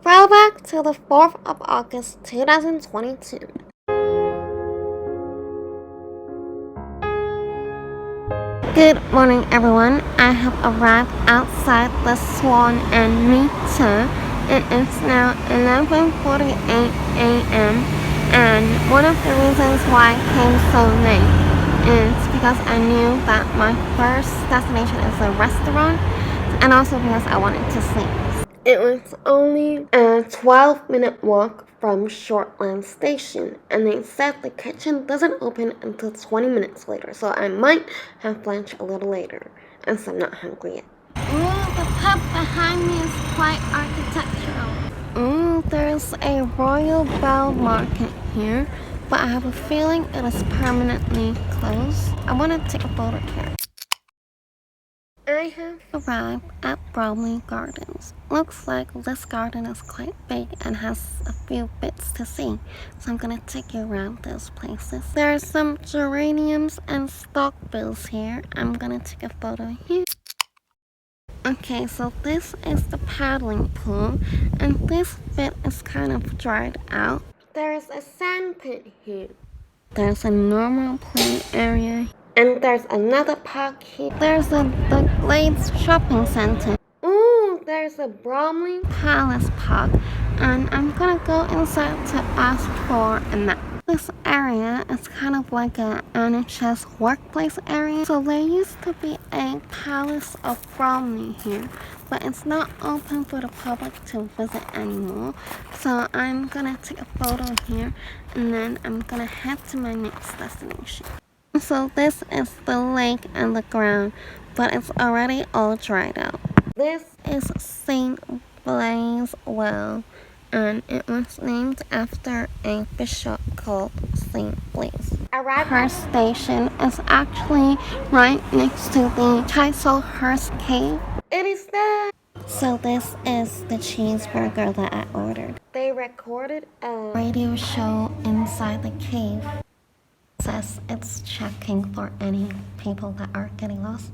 Throwback to the 4th of August 2022. Good morning, everyone. I have arrived outside the Swan and Meter. It is now 11:48 a.m. and one of the reasons why I came so late is because I knew that my first destination is a restaurant and also because I wanted to sleep. It was only a 12-minute walk from Shortland Station, and they said the kitchen doesn't open until 20 minutes later, so I might have lunch a little later, as I'm not hungry yet. Ooh, the pub behind me is quite architectural. Ooh, there's a Royal Bell Market here, but I have a feeling it is permanently closed. I want to take a photo here. I have arrived at Bromley Gardens. Looks like this garden is quite big and has a few bits to see, so I'm gonna take you around those places. There are some geraniums and stockbills here. I'm gonna take a photo here. Okay, so this is the paddling pool, and this bit is kind of dried out. There's a sand pit here. There's a normal play area. And there's another park here. There's the Glades Shopping Center. Ooh, there's a Bromley Palace Park. And I'm gonna go inside to ask for a nap. This area is kind of like a NHS workplace area. So there used to be a Palace of Bromley here, but it's not open for the public to visit anymore. So I'm gonna take a photo here and then I'm gonna head to my next destination. So this is the lake and the ground, but it's already all dried out. This is St. Blaise Well, and it was named after a bishop called St. Blaise. Her station is actually right next to the Chislehurst cave. It is there. So this is the cheeseburger that I ordered. They recorded a radio show inside the cave. Says it's checking for any people that are getting lost,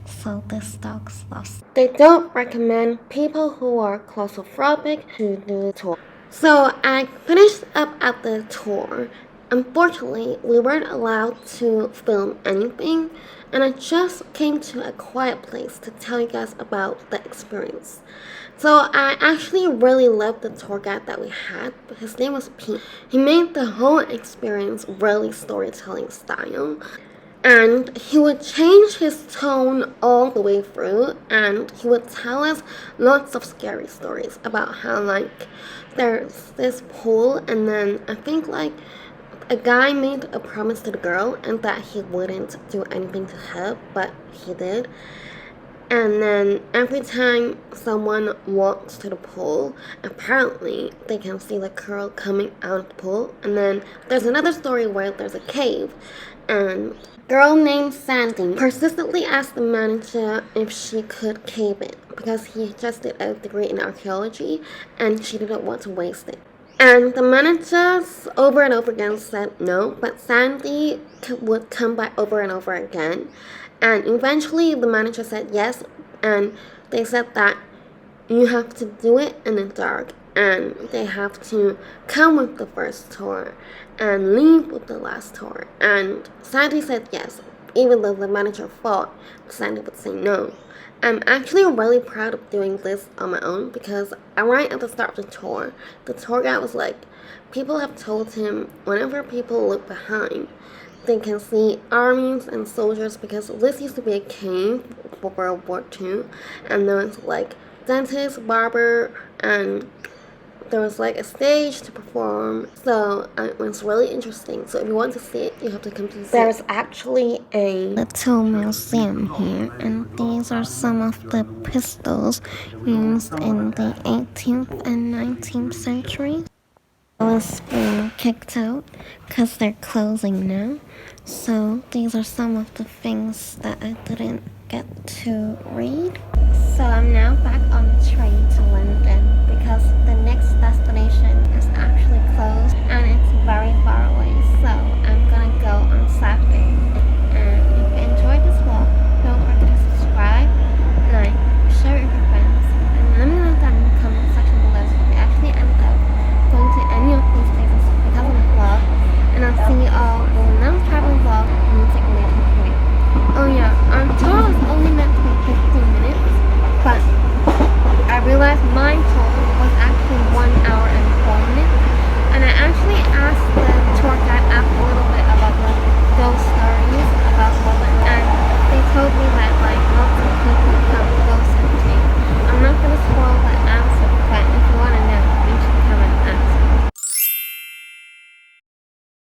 so this dog's lost. They don't recommend people who are claustrophobic to do the tour. So I finished up at the tour. Unfortunately, we weren't allowed to film anything, and I just came to a quiet place to tell you guys about the experience. So I actually really loved the tour guide that we had. His name was Pete. He made the whole experience really storytelling style. And he would change his tone all the way through, and he would tell us lots of scary stories about how, like, there's this pool, and then I think, like, a guy made a promise to the girl and that he wouldn't do anything to her, but he did. And then every time someone walks to the pool, apparently they can see the girl coming out of the pool. And then there's another story where there's a cave, and a girl named Sandy persistently asked the manager if she could cave it because he just did a degree in archaeology and she didn't want to waste it. And the managers over and over again said no, but Sandy would come back over and over again. And eventually the manager said yes, and they said that you have to do it in the dark, and they have to come with the first tour and leave with the last tour. And Sandy said yes, even though the manager thought Sandy would say no. I'm actually really proud of doing this on my own because right at the start of the tour guide was like, people have told him whenever people look behind, they can see armies and soldiers because this used to be a cave for World War II, and there was like dentist, barber, and there was like a stage to perform, so it was really interesting. So if you want to see it, you have to come to see it. There's actually a little museum here, and these are some of the pistols used in the 18th and 19th century. Was being kicked out because they're closing now. So these are some of the things that I didn't get to read. So I'm now back on the train to London.